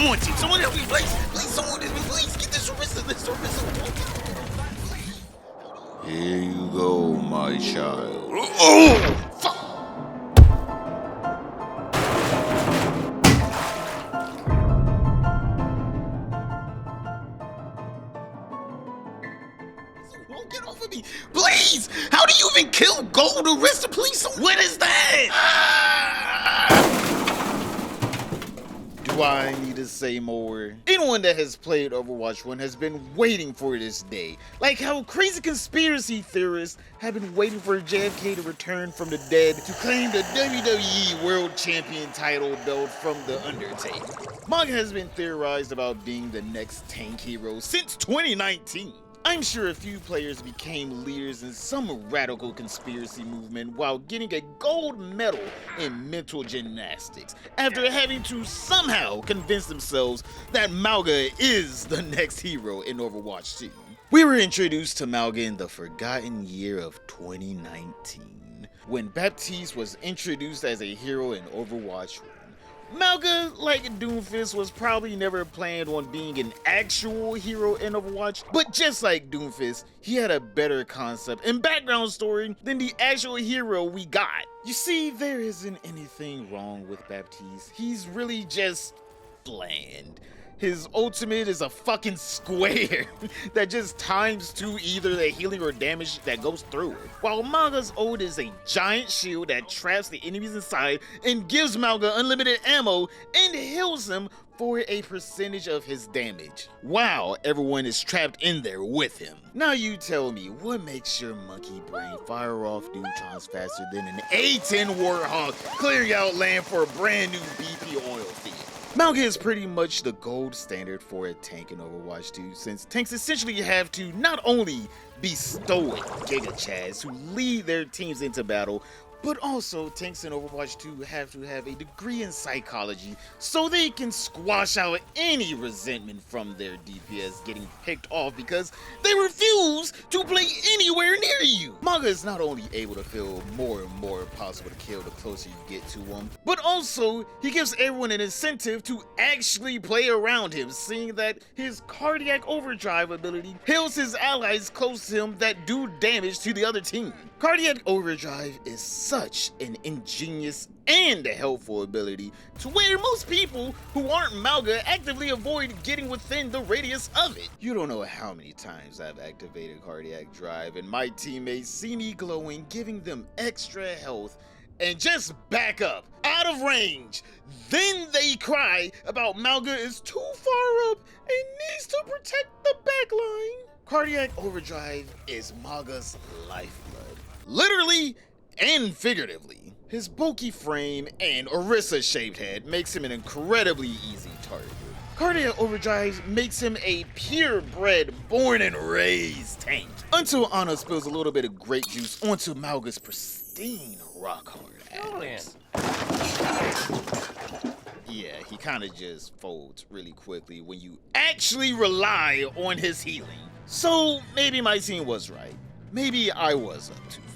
on, team. Someone help me, please. Please, someone help me, please. Get this Orisa. Here you go, my child. Oh, fuck. Won't get off of me, please. How do you even kill gold Orisa, please? What is that? Do I need to say more? Anyone that has played Overwatch 1 has been waiting for this day. Like how crazy conspiracy theorists have been waiting for JFK to return from the dead to claim the WWE World Champion title belt from The Undertaker. Mauga has been theorized about being the next tank hero since 2019. I'm sure a few players became leaders in some radical conspiracy movement while getting a gold medal in mental gymnastics after having to somehow convince themselves that Mauga is the next hero in Overwatch 2. We were introduced to Mauga in the forgotten year of 2019, when Baptiste was introduced as a hero in Overwatch 1. Mauga, like Doomfist, was probably never planned on being an actual hero in Overwatch, but just like Doomfist, he had a better concept and background story than the actual hero we got. You see, there isn't anything wrong with Baptiste. He's really just bland. His ultimate is a fucking square that just times 2 either the healing or damage that goes through it. While Mauga's ult is a giant shield that traps the enemies inside and gives Mauga unlimited ammo and heals him for a percentage of his damage. Wow, everyone is trapped in there with him. Now you tell me, what makes your monkey brain fire off neutrons faster than an A-10 Warthog clearing out land for a brand new BP oil field? Mauga is pretty much the gold standard for a tank in Overwatch 2, since tanks essentially have to not only be stoic Giga Chads who lead their teams into battle, but also tanks in Overwatch 2 have to have a degree in psychology so they can squash out any resentment from their DPS getting picked off because they refuse to play anywhere near you. Mauga is not only able to feel more and more possible to kill the closer you get to him, but also he gives everyone an incentive to actually play around him, seeing that his cardiac overdrive ability heals his allies close to him that do damage to the other team. Cardiac overdrive is such an ingenious and helpful ability to where most people who aren't Mauga actively avoid getting within the radius of it. You don't know how many times I've activated cardiac drive and my teammates see me glowing, giving them extra health and just back up out of range. Then they cry about Mauga is too far up and needs to protect the backline. Cardiac overdrive is Mauga's lifeblood, literally and figuratively. His bulky frame and Orisa-shaped head makes him an incredibly easy target. Cardiac overdrive makes him a purebred, born and raised tank, until Ana spills a little bit of grape juice onto Mauga's pristine rock-hard abs. Yeah, he kinda just folds really quickly when you actually rely on his healing. So maybe my team was right. Maybe I was up too far.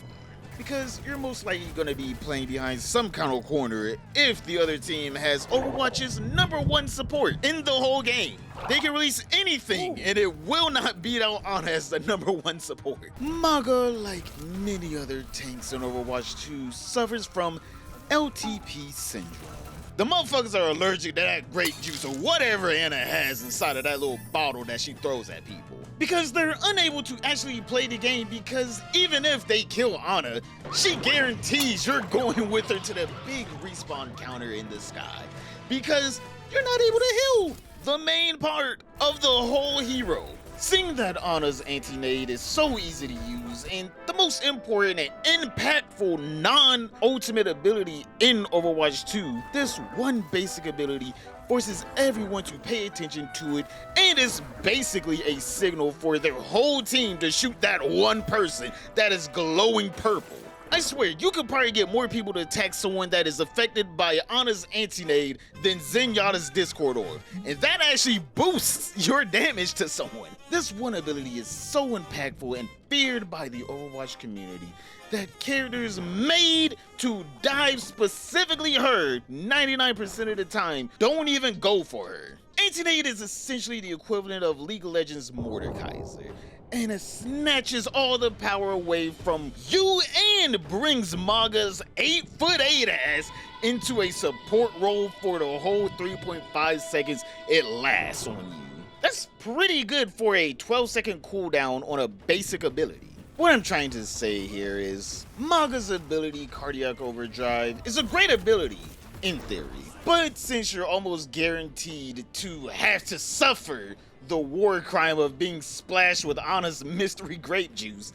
Because you're most likely gonna be playing behind some kind of corner if the other team has Overwatch's #1 support in the whole game. They can release anything and it will not beat out Ana as the #1 support. Mauga, like many other tanks in Overwatch 2, suffers from LTP syndrome. The motherfuckers are allergic to that grape juice or whatever Ana has inside of that little bottle that she throws at people. Because they're unable to actually play the game, because even if they kill Ana, she guarantees you're going with her to the big respawn counter in the sky. Because you're not able to heal the main part of the whole hero. Seeing that Ana's anti-nade is so easy to use and the most important and impactful non-ultimate ability in Overwatch 2, this one basic ability forces everyone to pay attention to it and is basically a signal for their whole team to shoot that one person that is glowing purple. I swear, you could probably get more people to attack someone that is affected by Ana's anti-nade than Zenyatta's Discord Orb, and that actually boosts your damage to someone. This one ability is so impactful and feared by the Overwatch community that characters made to dive specifically her 99% of the time don't even go for her. Anti-Nade is essentially the equivalent of League of Legends Mordekaiser, and it snatches all the power away from you and brings Mauga's 8'8" ass into a support role for the whole 3.5 seconds it lasts on you. That's pretty good for a 12-second cooldown on a basic ability. What I'm trying to say here is, Mauga's ability, Cardiac Overdrive, is a great ability, in theory. But since you're almost guaranteed to have to suffer the war crime of being splashed with honest mystery grape juice,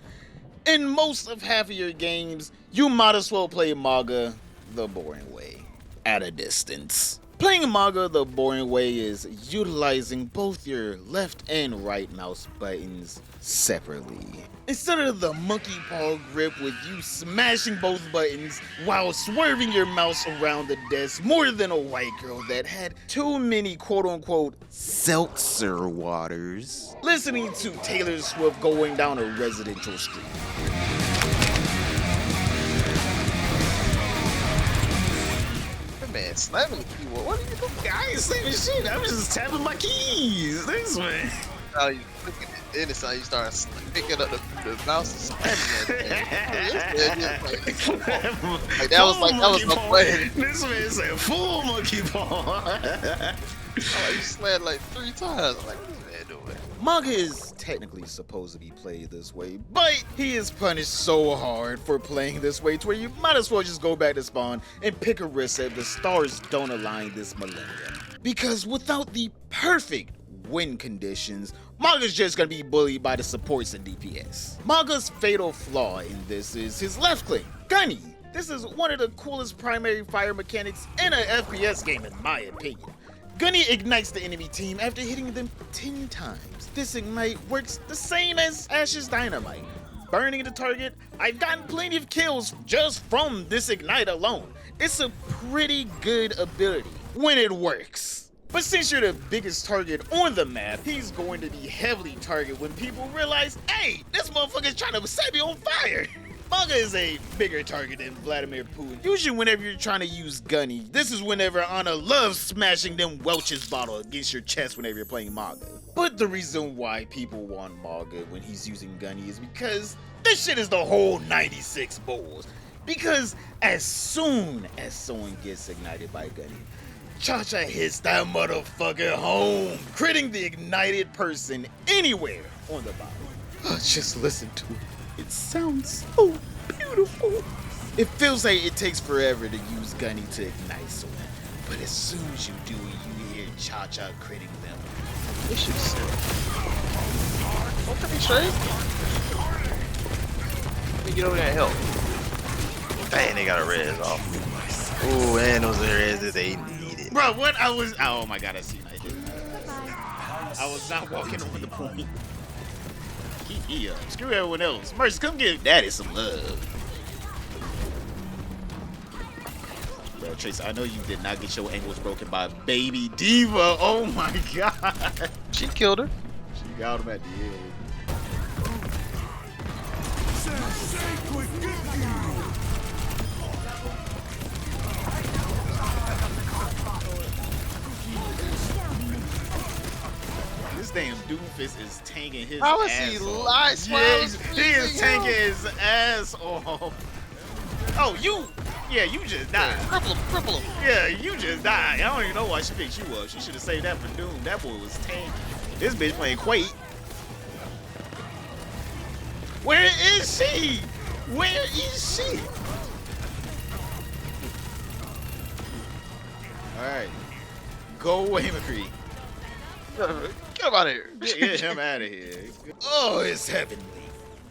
in most of half of your games, you might as well play Mauga the boring way, at a distance. Playing Mauga the boring way is utilizing both your left and right mouse buttons separately. Instead of the monkey paw grip with you smashing both buttons while swerving your mouse around the desk more than a white girl that had too many quote-unquote seltzer waters, listening to Taylor Swift going down a residential street. Man, slamming the keyboard. What are you doing? I ain't slamming shit. I was just tapping my keys. This way. How you looking at then it's how you start picking up the mouse and slamming that thing. Like that was no play. This man said full monkey paw. Oh, you slammed like 3 times. I'm like, what is man doing? Mauga is technically supposed to be played this way, but he is punished so hard for playing this way to where you might as well just go back to spawn and pick a reset if the stars don't align this millennium. Because without the perfect win conditions, Mauga's just gonna be bullied by the supports and DPS. Mauga's fatal flaw in this is his left click, Gunny. This is one of the coolest primary fire mechanics in an FPS game in my opinion. Gunny ignites the enemy team after hitting them 10 times. This ignite works the same as Ash's dynamite. Burning the target, I've gotten plenty of kills just from this ignite alone. It's a pretty good ability when it works. But since you're the biggest target on the map, he's going to be heavily targeted when people realize, hey, this motherfucker's trying to set me on fire. Mauga is a bigger target than Vladimir Putin. Usually whenever you're trying to use Gunny, this is whenever Anna loves smashing them Welch's bottle against your chest whenever you're playing Mauga. But the reason why people want Mauga when he's using Gunny is because this shit is the whole 96 Bulls. Because as soon as someone gets ignited by Gunny, Cha-Cha hits that motherfucker home, critting the ignited person anywhere on the bottom. Just listen to it. It sounds so beautiful. It feels like it takes forever to use Gunny to ignite someone, but as soon as you do it, you hear Cha-Cha critting them. This shit's sick. Don't be straight. Let me get over there and help. Dang, they got a res off. Ooh, and those res that they needed. Bro, what I was... Oh my god, I see I did. I was not walking on the point. He screw everyone else. Mercy, come give daddy some love. Bro, Trace, I know you did not get your ankles broken by Baby Diva. Oh my god. She killed her. She got him at the end. This damn doofus is tanking his How is ass he off. live? He is tanking his ass off. Oh, you just died. Cripple him. Yeah, you just died. I don't even know why she picked you up. She should have saved that for Doom. That boy was tanking. This bitch playing Quake. Where is she? Where is she? Alright. Go away, McCree. Get him out of here. Get him out of here. Oh, it's heavenly.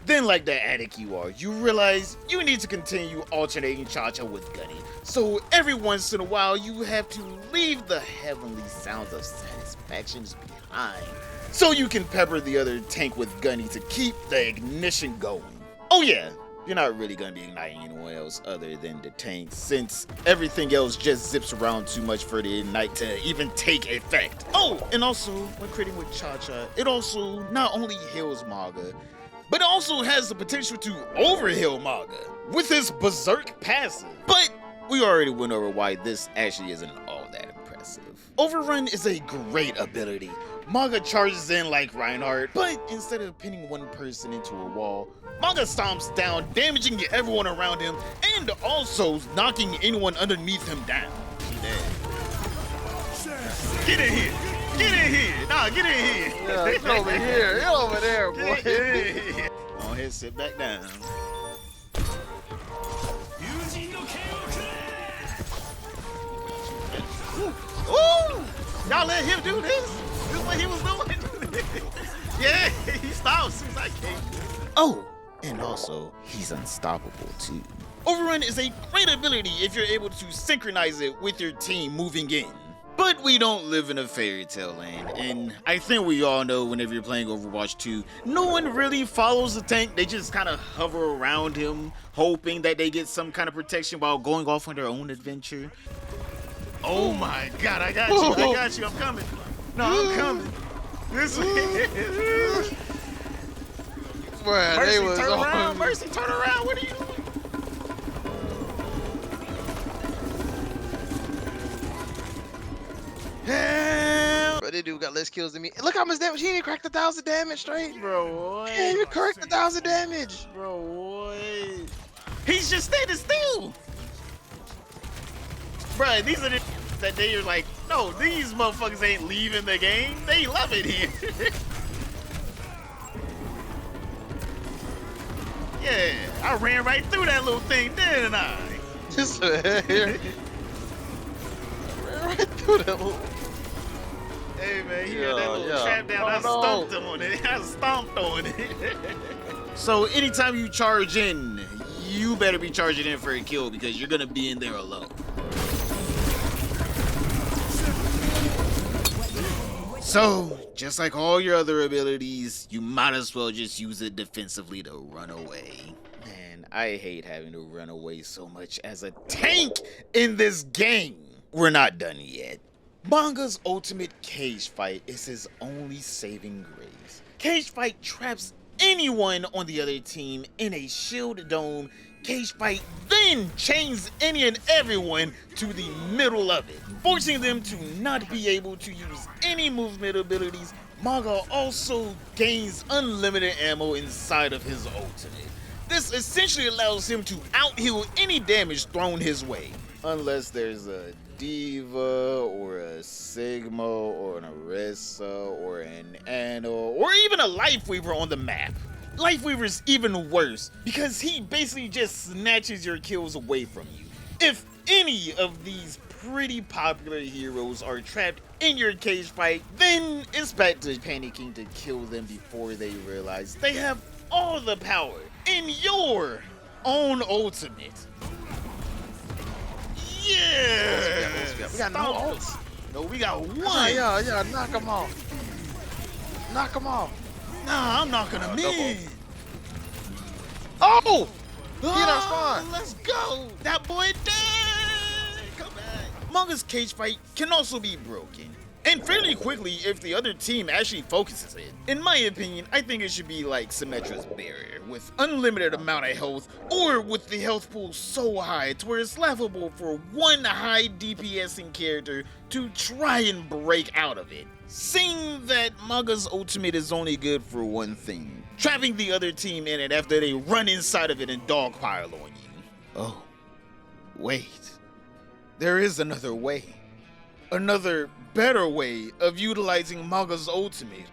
Then, like the addict you are, you realize you need to continue alternating Cha-Cha with Gunny. So every once in a while, you have to leave the heavenly sounds of satisfactions behind, so you can pepper the other tank with Gunny to keep the ignition going. Oh yeah, you're not really gonna be igniting anyone else other than the tank, since everything else just zips around too much for the ignite to even take effect. Oh, and also, when critting with Cha-Cha, it also not only heals Mauga, but it also has the potential to overheal Mauga with his Berserk passive. But we already went over why this actually isn't all that impressive. Overrun is a great ability. Mauga charges in like Reinhardt, but instead of pinning one person into a wall, Mauga stomps down, damaging everyone around him, and also knocking anyone underneath him down. Get in here! Get in here! Nah, get in here! Yeah, get over here. Get over there, boy. Go ahead, sit back down. Ooh! Y'all let him do this? This is what he was doing? Yeah, he stopped as soon as I came. Oh, and also, he's unstoppable too. Overrun is a great ability if you're able to synchronize it with your team moving in. But we don't live in a fairy tale land, and I think we all know whenever you're playing Overwatch 2, no one really follows the tank. They just kind of hover around him, hoping that they get some kind of protection while going off on their own adventure. Oh my god, I got you, I'm coming. No, I'm coming. This way. Mercy, turn around, Mercy, turn around, what are you doing? Hell. Bro, that dude got less kills than me. Look how much damage. He didn't crack the 1,000 damage straight. Bro, what? He didn't even crack the 1,000 damage. Bro, what? He's just standing still. Bro, these are the that they are like, no, these motherfuckers ain't leaving the game. They love it here. Yeah, I ran right through that little thing, didn't I? Just here. Ran right through that little. Hey man, you got that little trap down. I stomped on it. I stomped on it. So anytime you charge in, you better be charging in for a kill because you're gonna be in there alone. So, just like all your other abilities, you might as well just use it defensively to run away. Man, I hate having to run away so much as a tank in this game. We're not done yet. Mauga's ultimate cage fight is his only saving grace. Cage fight traps anyone on the other team in a shield dome. Cage fight then chains any and everyone to the middle of it, forcing them to not be able to use any movement abilities. Mauga also gains unlimited ammo inside of his ultimate. This essentially allows him to out-heal any damage thrown his way, unless there's a Diva or a Sigma or an Orisa or an Anno or even a Life Weaver on the map. Life Weaver's even worse because he basically just snatches your kills away from you. If any of these pretty popular heroes are trapped in your cage fight, then it's back to panicking to kill them before they realize they have all the power in your own ultimate. Yeah! We got no ults. No, we got one. Yeah, knock him off. Knock him off. Nah, I'm not gonna miss. Oh! He in our spawn. Let's go. That boy dead. Come back. Mauga's cage fight can also be broken, and fairly quickly if the other team actually focuses it. In my opinion, I think it should be like Symmetra's barrier, with unlimited amount of health, or with the health pool so high to where it's laughable for one high DPSing character to try and break out of it. Seeing that Mauga's ultimate is only good for one thing, trapping the other team in it after they run inside of it and dogpile on you. Oh, wait. There is another way. Another better way of utilizing Mauga's ultimate.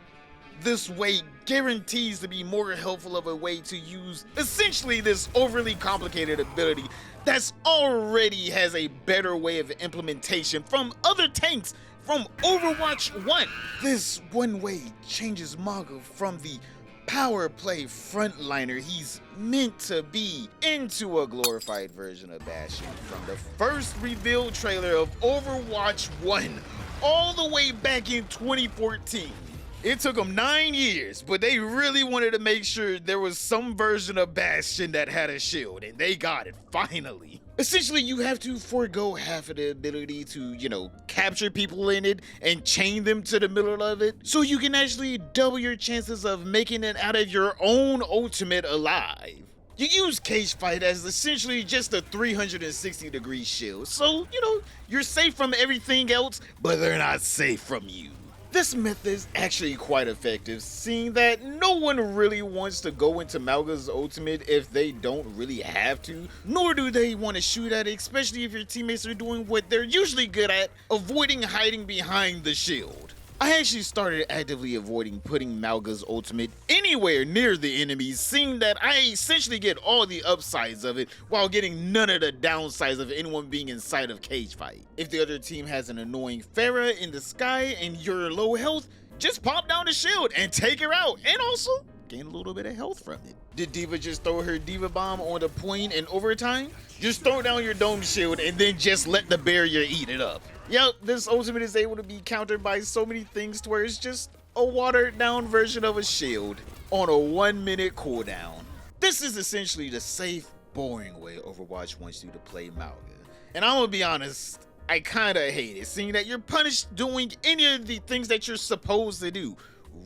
This way guarantees to be more helpful of a way to use essentially this overly complicated ability that's already has a better way of implementation from other tanks from Overwatch 1. This one way changes Mauga from the power play frontliner he's meant to be into a glorified version of Bastion from the first reveal trailer of Overwatch 1 all the way back in 2014. It took them 9 years, but they really wanted to make sure there was some version of Bastion that had a shield, and they got it, finally. Essentially, you have to forego half of the ability to, capture people in it and chain them to the middle of it, so you can actually double your chances of making it out of your own ultimate alive. You use Cage Fight as essentially just a 360-degree shield, so, you're safe from everything else, but they're not safe from you. This method is actually quite effective, seeing that no one really wants to go into Mauga's ultimate if they don't really have to, nor do they want to shoot at it, especially if your teammates are doing what they're usually good at, avoiding hiding behind the shield. I actually started actively avoiding putting Mauga's ultimate anywhere near the enemies, seeing that I essentially get all the upsides of it while getting none of the downsides of anyone being inside of Cage Fight. If the other team has an annoying Pharah in the sky and you're low health, just pop down the shield and take her out, and also gain a little bit of health from it. Did D.Va just throw her D.Va bomb on the point in overtime? Just throw down your dome shield and then just let the barrier eat it up. Yep, this ultimate is able to be countered by so many things to where it's just a watered down version of a shield on a 1-minute cooldown. This is essentially the safe, boring way Overwatch wants you to play Mauga. And I'm gonna be honest, I kinda hate it, seeing that you're punished doing any of the things that you're supposed to do.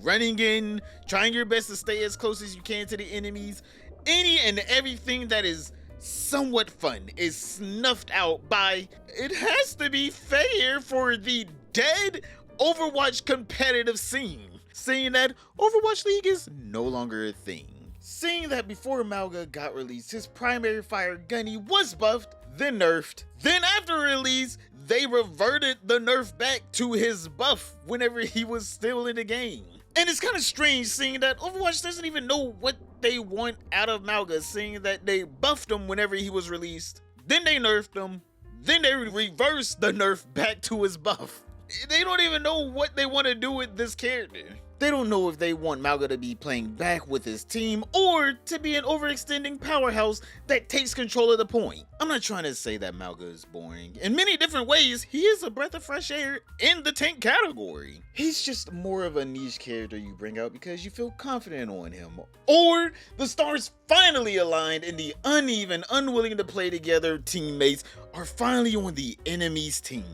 Running in, trying your best to stay as close as you can to the enemies, any and everything that is somewhat fun is snuffed out by it has to be fair for the dead Overwatch competitive scene, seeing that Overwatch League is no longer a thing. Seeing that before Mauga got released, his primary fire Gunny was buffed, then nerfed, then after release, they reverted the nerf back to his buff whenever he was still in the game. And it's kind of strange seeing that Overwatch doesn't even know what they want out of Mauga, seeing that they buffed him whenever he was released, then they nerfed him, then they reversed the nerf back to his buff. They don't even know what they want to do with this character. They don't know if they want Mauga to be playing back with his team or to be an overextending powerhouse that takes control of the point. I'm not trying to say that Mauga is boring. In many different ways, he is a breath of fresh air in the tank category. He's just more of a niche character you bring out because you feel confident on him. Or the stars finally aligned and the uneven, unwilling to play together teammates are finally on the enemy's team.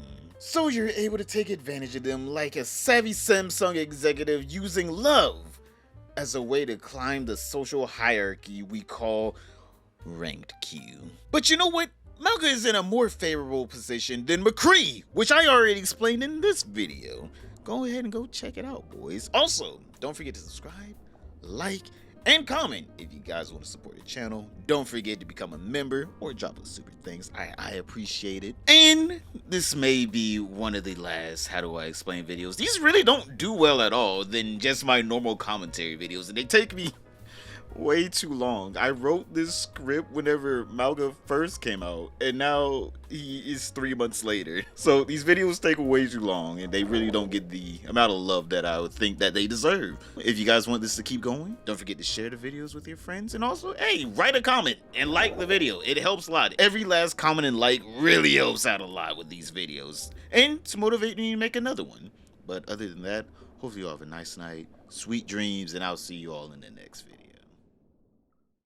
So you're able to take advantage of them like a savvy Samsung executive using love as a way to climb the social hierarchy we call ranked queue. But you know what? Mauga is in a more favorable position than McCree, which I already explained in this video. Go ahead and go check it out, boys. Also, don't forget to subscribe, like, and comment if you guys want to support the channel. Don't forget to become a member or drop us super thanks. I appreciate it. And this may be one of the last How Do I Explain videos. These really don't do well at all than just my normal commentary videos, and they take me way too long. I wrote this script whenever Mauga first came out, and now he is 3 months later. So these videos take way too long, and they really don't get the amount of love that I would think that they deserve. If you guys want this to keep going, don't forget to share the videos with your friends, and also, hey, write a comment and like the video. It helps a lot. Every last comment and like really helps out a lot with these videos, and to motivate me to make another one. But other than that, hopefully you all have a nice night, sweet dreams, and I'll see you all in the next video.